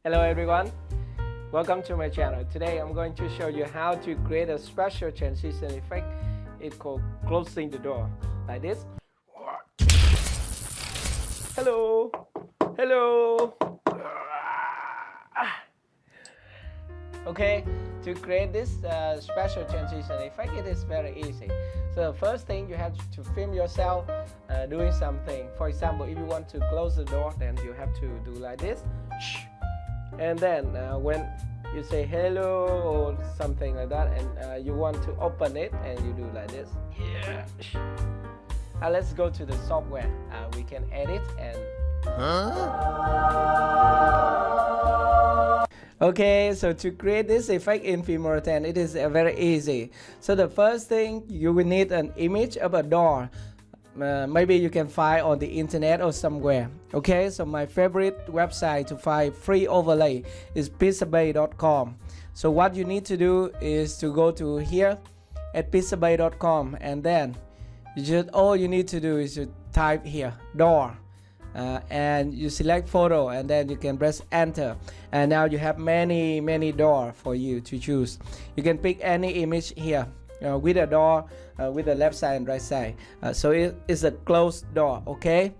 Hello everyone, welcome to my channel. Today I'm going to show you how to create a special transition effect. It's called closing the door, like this. Hello, hello. Okay, to create this special transition effect, it is very easy. So the first thing, you have to film yourself doing something. For example, if you want to close the door, then you have to do like this. And then when you say hello or something like that, and you want to open it, and you do like this. Yeah. Let's go to the software. We can edit and. Okay, so to create this effect in Filmora X, it is very easy. So the first thing, you will need an image of a door. Maybe you can find on the internet or somewhere. Okay, so my favorite website to find free overlay is pizzabay.com. So what you need to do is to go to here at pizzabay.com, and then all you need to do is to type here door, and you select photo, and then you can press enter, and now you have many door for you to choose. You can pick any image here with a door with the left side and right side. So it is a closed door. Okay,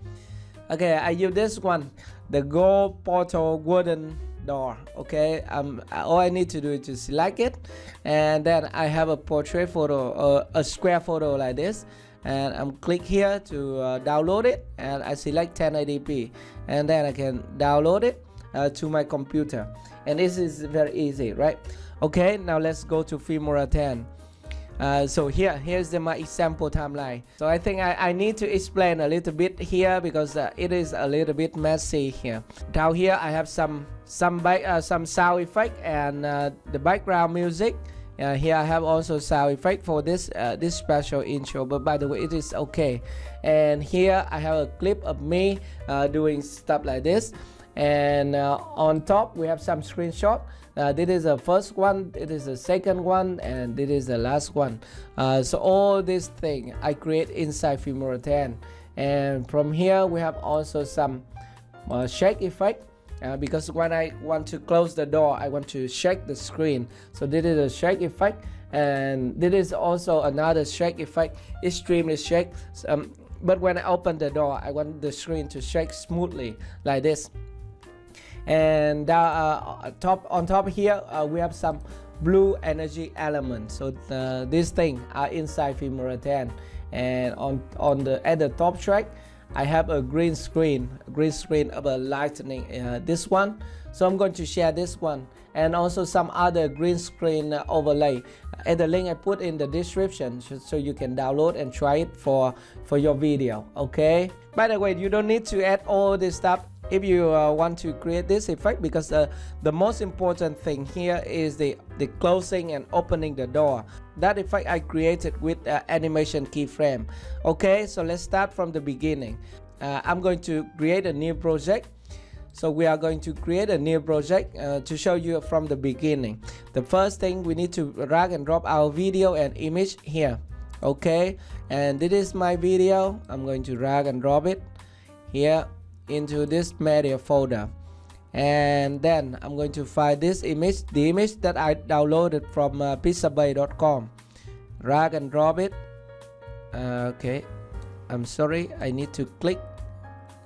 I use this one, the gold portal wooden door. Okay, all I need to do is to select it, and then I have a portrait photo, a square photo like this, and I'm click here to download it, and I select 1080p, and then I can download it to my computer, and this is very easy, right? Okay, now let's go to Filmora X. So here's my example timeline. So I think I need to explain a little bit here, because it is a little bit messy here. Down here I have some sound effect and the background music. Here I have also sound effect for this this special intro, but by the way, it is okay. And here I have a clip of me doing stuff like this, and on top we have some screenshot. This is the first one, it is the second one, and this is the last one. So all this thing I create inside Filmora X. And from here we have also some shake effect, because when I want to close the door, I want to shake the screen. So this is a shake effect, and this is also another shake effect, extremely shake. But when I open the door, I want the screen to shake smoothly like this. And on top here we have some blue energy elements. So these things are inside Filmora X. And at the top track I have a green screen of a lightning, this one. So I'm going to share this one, and also some other green screen overlay at the link I put in the description, so you can download and try it for your video. Okay, by the way, you don't need to add all this stuff if you want to create this effect, because the most important thing here is the closing and opening the door. That effect I created with animation keyframe. Okay, so let's start from the beginning. I'm going to create a new project. So we are going to create a new project to show you from the beginning. The first thing, we need to drag and drop our video and image here. Okay, and this is my video. I'm going to drag and drop it here into this media folder, and then I'm going to find this image, the image that I downloaded from pizzabay.com. Drag and drop it. Okay, I'm sorry, I need to click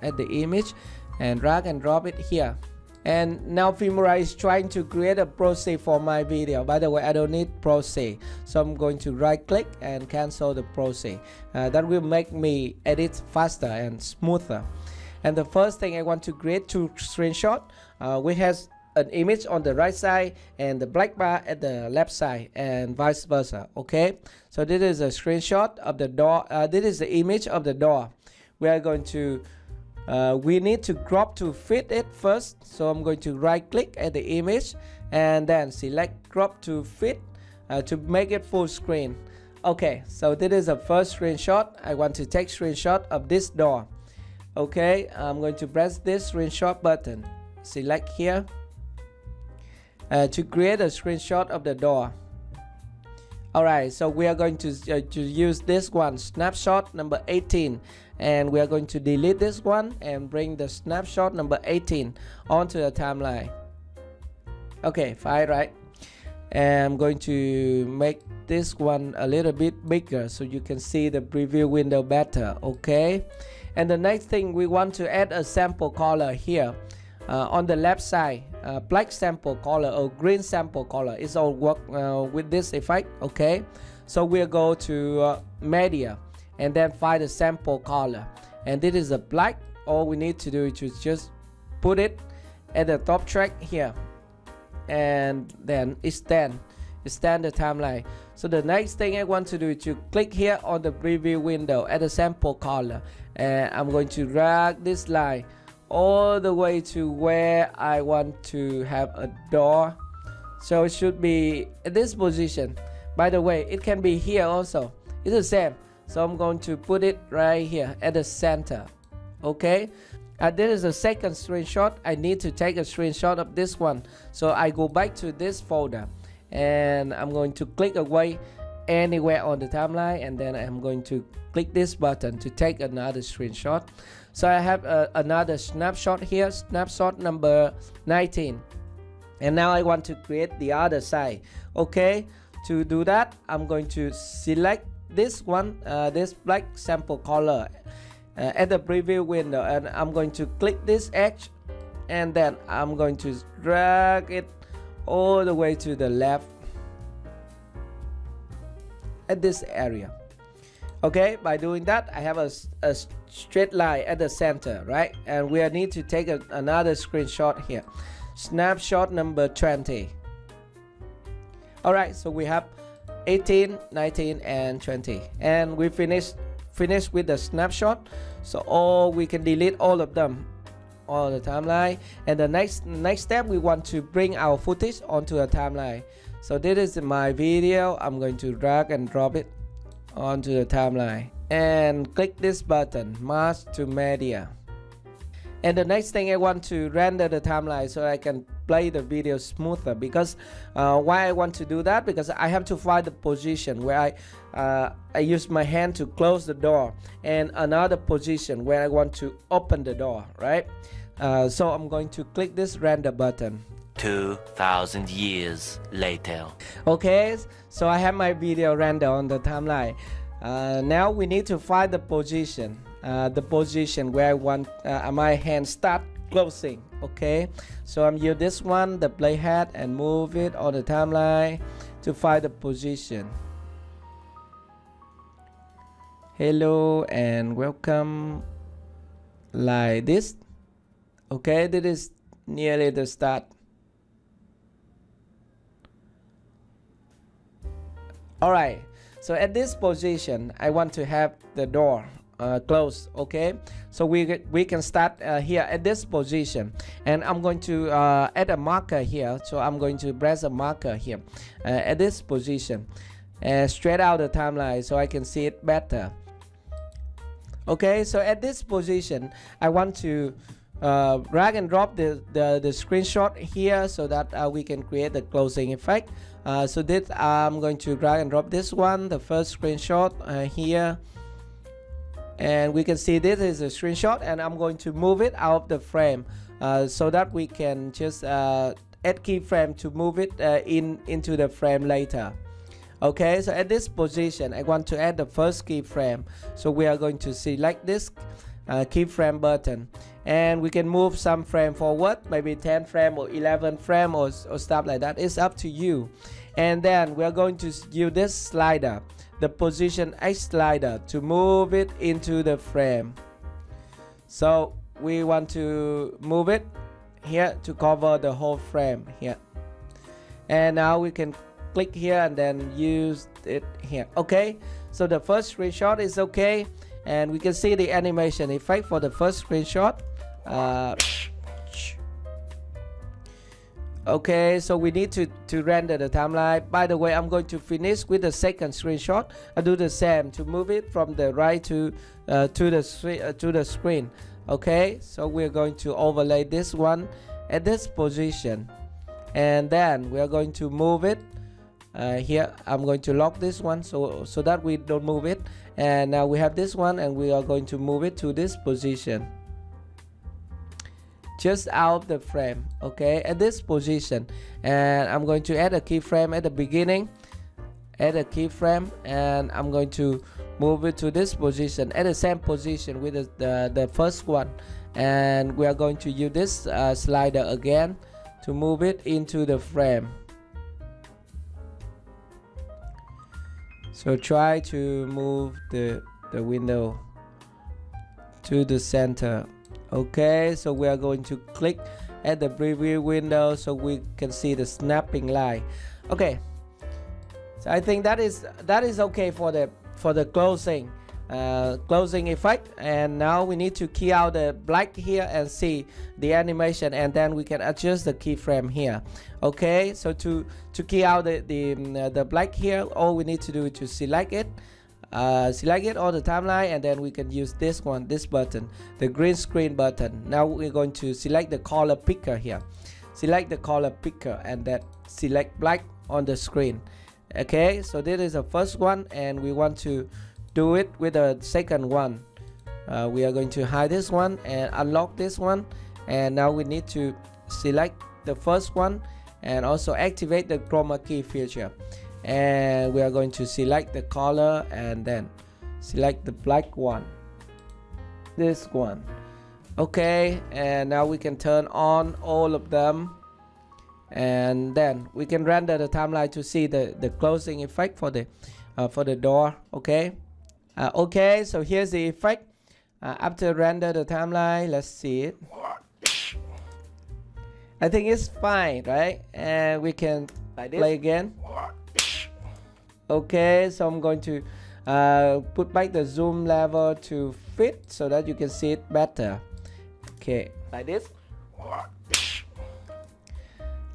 at the image and drag and drop it here. And now Filmora is trying to create a proxy for my video. By the way, I don't need proxy, so I'm going to right click and cancel the proxy. That will make me edit faster and smoother. And the first thing, I want to create two screenshots. We have an image on the right side and the black bar at the left side, and vice versa. Okay, so this is a screenshot of the door. This is the image of the door. We are going to we need to crop to fit it first. So I'm going to right click at the image and then select crop to fit to make it full screen. Okay, so this is the first screenshot. I want to take screenshot of this door. Okay, I'm going to press this screenshot button, select here to create a screenshot of the door. Alright, so we are going to use this one, snapshot number 18, and we are going to delete this one and bring the snapshot number 18 onto the timeline. Okay, fine, right? And I'm going to make this one a little bit bigger so you can see the preview window better. Okay, and the next thing, we want to add a sample color here on the left side. Black sample color or green sample color is all work with this effect. Okay, so we'll go to media and then find the sample color, and this is a black. All we need to do is just put it at the top track here, and then extend the timeline. So the next thing I want to do is to click here on the preview window at the sample color, and I'm going to drag this line all the way to where I want to have a door. So it should be at this position. By the way, it can be here also, it's the same. So I'm going to put it right here at the center. Okay, this is the second screenshot. I need to take a screenshot of this one, so I go back to this folder and I'm going to click away anywhere on the timeline, and then I'm going to click this button to take another screenshot. So I have another snapshot here, snapshot number 19, and now I want to create the other side. Okay, to do that, I'm going to select this one, this black sample color at the preview window, and I'm going to click this edge, and then I'm going to drag it all the way to the left at this area. Okay, by doing that, I have a straight line at the center, right? And we need to take another screenshot here, snapshot number 20. All right, so we have 18, 19, and 20, and we finished with the snapshot. So we can delete all of them, all the timeline. And the next step, we want to bring our footage onto a timeline. So this is my video. I'm going to drag and drop it onto the timeline and click this button, mask to media. And the next thing, I want to render the timeline so I can play the video smoother. Because why I want to do that? Because I have to find the position where I use my hand to close the door, and another position where I want to open the door, right? So I'm going to click this render button. 2,000 years later. Okay, so I have my video render on the timeline. Now we need to find the position where I want my hand start closing. Okay, so I'm use this one, the playhead, and move it on the timeline to find the position. Hello and welcome, like this. Okay, this is nearly the start. Alright, so at this position, I want to have the door closed. Okay, so we can start here at this position, and I'm going to add a marker here. So I'm going to press a marker here at this position and straight out the timeline so I can see it better. Okay, so at this position, I want to drag and drop the screenshot here so that we can create the closing effect. So this I'm going to drag and drop this one, the first screenshot here, and we can see this is a screenshot, and I'm going to move it out of the frame so that we can just add keyframe to move it into the frame later. Okay, so at this position, I want to add the first keyframe, so we are going to select this keyframe button, and we can move some frame forward, maybe 10 frame or 11 frame or stuff like that. It's up to you. And then we are going to use this slider, the position X slider, to move it into the frame. So we want to move it here to cover the whole frame here, and now we can click here and then use it here. Okay, so the first screenshot is okay, and we can see the animation effect for the first screenshot. Okay, so we need to render the timeline. By the way, I'm going to finish with the second screenshot. I do the same to move it from the right to the screen. Okay, so we're going to overlay this one at this position, and then we are going to move it here. I'm going to lock this one so that we don't move it, and now we have this one, and we are going to move it to this position just out the frame, okay, at this position. And I'm going to add a keyframe at the beginning, add a keyframe, and I'm going to move it to this position at the same position with the first one. And we are going to use this slider again to move it into the frame. So try to move the window to the center. Okay, so we are going to click at the preview window so we can see the snapping line. Okay, so I think that is okay for the closing effect. And now we need to key out the black here and see the animation, and then we can adjust the keyframe here. Okay, so to key out the black here, all we need to do is to select it on the timeline, and then we can use this button, the green screen button. Now we're going to select the color picker here, select the color picker, and then select black on the screen. Okay, so this is the first one, and we want to do it with the second one. We are going to hide this one and unlock this one, and now we need to select the first one and also activate the chroma key feature. And we are going to select the color and then select the black one, this one. Okay, and now we can turn on all of them, and then we can render the timeline to see the closing effect for the door. Okay, okay, so here's the effect after render the timeline. Let's see it. I think it's fine, right? And we can play again. Okay, so I'm going to put back the zoom level to fit so that you can see it better. Okay, like this.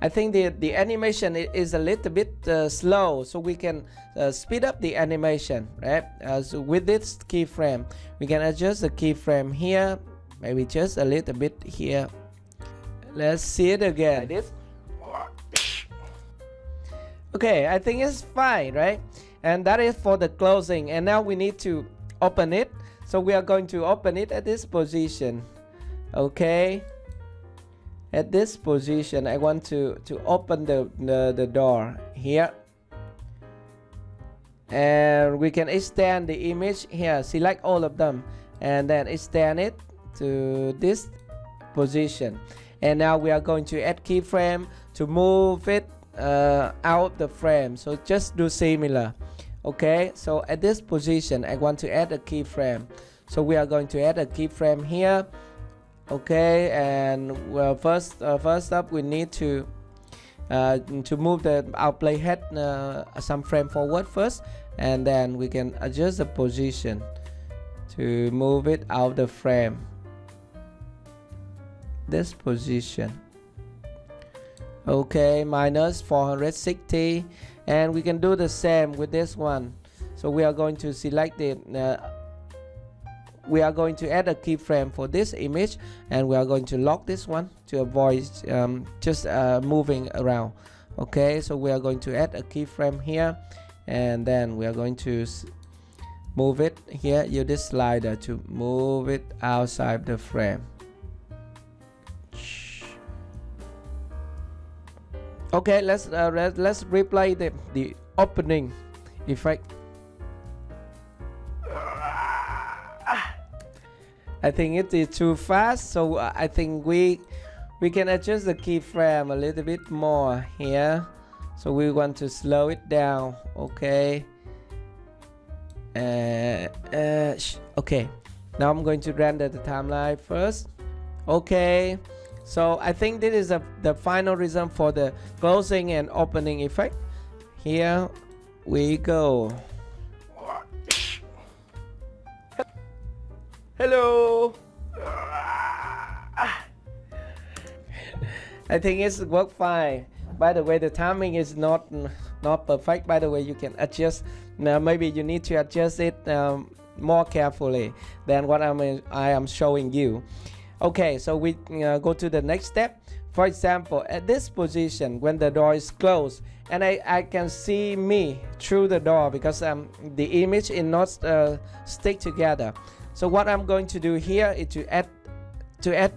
I think the animation is a little bit slow, so we can speed up the animation, right? So with this keyframe, we can adjust the keyframe here, maybe just a little bit here. Let's see it again. Like this. Okay, I think it's fine, right? And that is for the closing. And now we need to open it. So we are going to open it at this position. Okay, at this position, I want to open the door here. And we can extend the image here, select all of them, and then extend it to this position. And now we are going to add keyframe to move it out the frame. So just do similar. Okay, so at this position I want to add a keyframe, so we are going to add a keyframe here. Okay, and well, first up we need to move our playhead some frame forward first, and then we can adjust the position to move it out the frame, this position. Okay, minus 460, and we can do the same with this one. So we are going to select we are going to add a keyframe for this image, and we are going to lock this one to avoid just moving around. Okay, so we are going to add a keyframe here, and then we are going to move it here, use this slider to move it outside the frame. Okay, let's replay the opening effect. I think it is too fast, so I think we can adjust the keyframe a little bit more here. So we want to slow it down. Okay. Okay. Now I'm going to render the timeline first. Okay. So I think this is the final result for the closing and opening effect. Here we go. Hello. I think it's worked fine. By the way, the timing is not perfect. By the way, you can adjust. Now maybe you need to adjust it more carefully than what I am showing you. Okay, so we go to the next step. For example, at this position, when the door is closed, and I can see me through the door because the image is not stick together. So what I'm going to do here is to add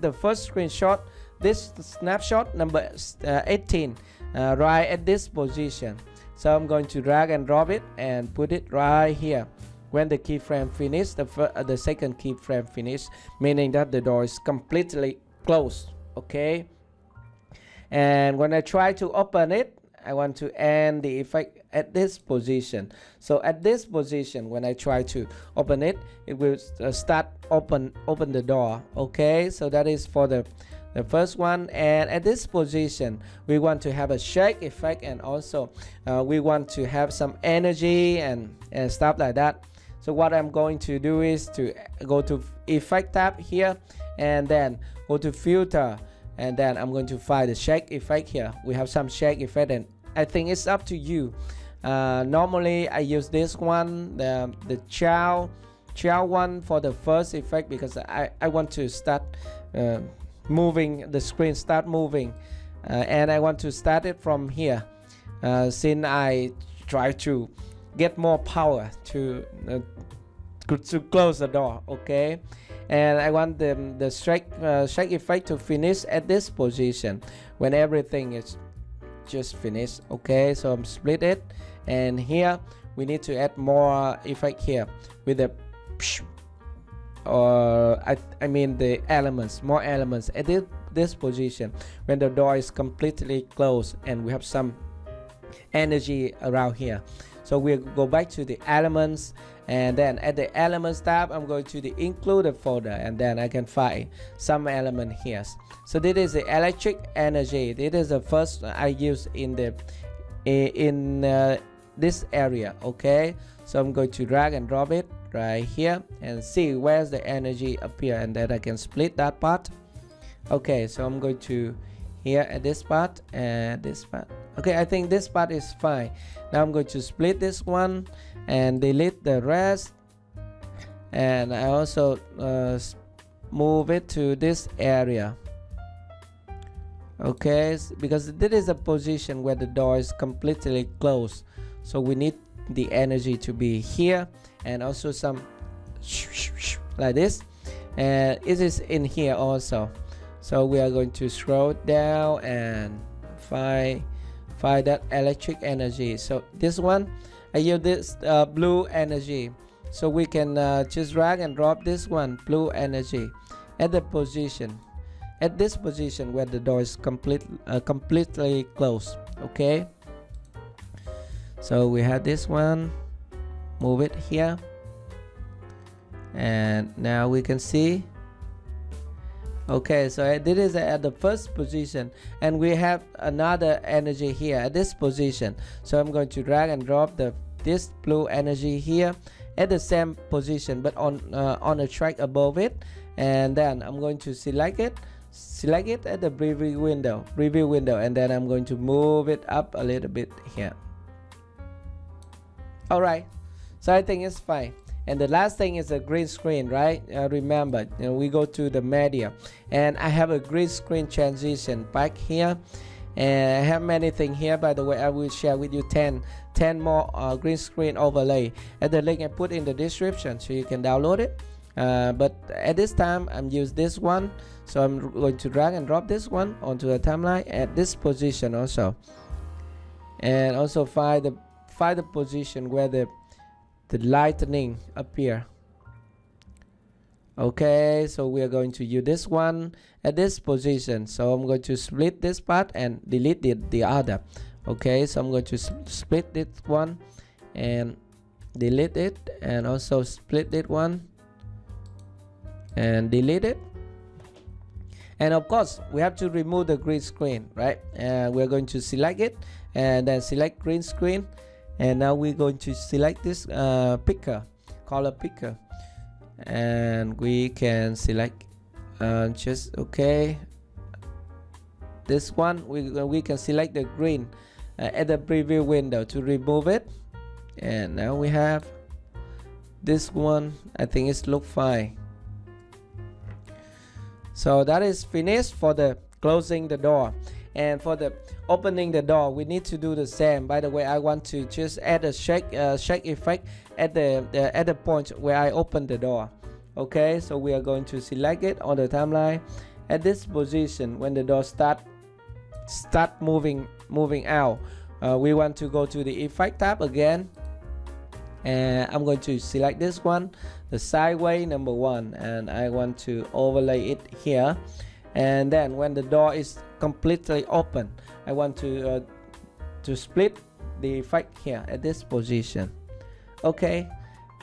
the first screenshot this snapshot number 18 right at this position. So I'm going to drag and drop it and put it right here. When the keyframe finish, the second keyframe finish, meaning that the door is completely closed. Okay. And when I try to open it, I want to end the effect at this position. So at this position, when I try to open it, it will start open the door. Okay, so that is for the first one. And at this position, we want to have a shake effect, and also we want to have some energy and stuff like that. So what I'm going to do is to go to effect tab here, and then go to filter, and then I'm going to find the shake effect here. We have some shake effect, and I think it's up to you. Normally I use this one, the chow one for the first effect, because I want to start moving the screen, start moving, and I want to start it from here, since I try to get more power to close the door. Okay, and I want the shake effect to finish at this position when everything is just finished. Okay, so I'm split it, and here we need to add more effect here with the I mean the elements, more elements at this position when the door is completely closed and we have some energy around here. So we'll go back to the elements, and then at the elements tab I'm going to the included folder, and then I can find some element here. So this is the electric energy. This is the first I use in the this area. Okay, so I'm going to drag and drop it right here and see where's the energy appear, and then I can split that part. Okay, so I'm going to here at this part and this part. Okay, I think this part is fine. Now I'm going to split this one and delete the rest, and I also move it to this area. Okay, because this is a position where the door is completely closed, so we need the energy to be here, and also some like this, and it is in here also. So we are going to scroll down and find that electric energy. So this one I use this blue energy, so we can just drag and drop this one, blue energy, at the position, at this position where the door is completely closed. Okay, so we have this one, move it here, and now we can see. Okay, so this is at the first position, and we have another energy here at this position. So I'm going to drag and drop this blue energy here at the same position, but on a track above it, and then I'm going to select it at the preview window, and then I'm going to move it up a little bit here. All right, so I think it's fine. And the last thing is a green screen, right? Remember, we go to the media, and I have a green screen transition back here, and I have many things here. By the way, I will share with you 10 more green screen overlay at the link I put in the description, so you can download it. But at this time I'm use this one, so I'm going to drag and drop this one onto the timeline at this position also, and also find the position where the lightning appear. Okay, so we are going to use this one at this position, so I'm going to split this part and delete the other. Okay, so I'm going to split this one and delete it, and also split this one and delete it. And of course we have to remove the green screen, right? We're going to select it and then select green screen. And now we're going to select this picker, color picker, and we can select just okay. This one we can select the green at the preview window to remove it. And now we have this one. I think it's look fine. So that is finished for the closing the door. And for the opening the door, we need to do the same. By the way, I want to just add a shake effect at the point where I open the door. Okay, so we are going to select it on the timeline, at this position, when the door start moving out, we want to go to the effect tab again, and I'm going to select this one, the sideway number 1, and I want to overlay it here. And then when the door is completely open, I want to split the effect here at this position. Okay,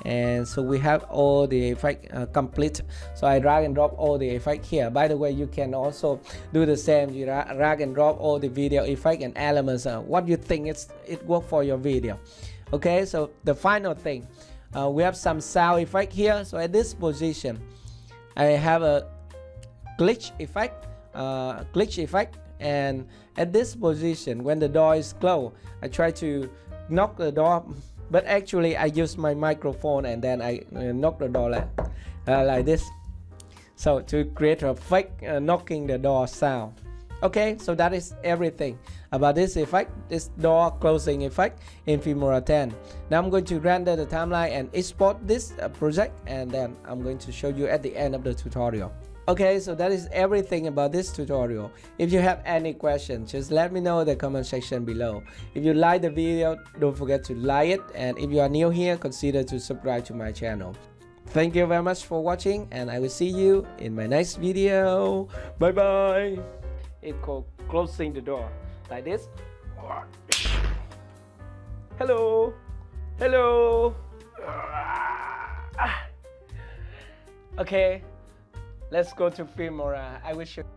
and so we have all the effect complete. So I drag and drop all the effect here. By the way, you can also do the same. You drag and drop all the video effect and elements, what you think it work for your video. Okay, so the final thing, we have some sound effect here. So at this position, I have a glitch effect, and at this position, when the door is closed, I try to knock the door, but actually I use my microphone and then I knock the door like this, so to create a fake knocking the door sound. Okay, so that is everything about this effect, this door closing effect in Filmora 10. Now I'm going to render the timeline and export this project, and then I'm going to show you at the end of the tutorial. Okay, so that is everything about this tutorial. If you have any questions, just let me know in the comment section below. If you like the video, don't forget to like it, and if you are new here, consider to subscribe to my channel. Thank you very much for watching, and I will see you in my next video. Bye bye. It's called closing the door like this. Hello, hello. Okay, let's go to Filmora. I will show you.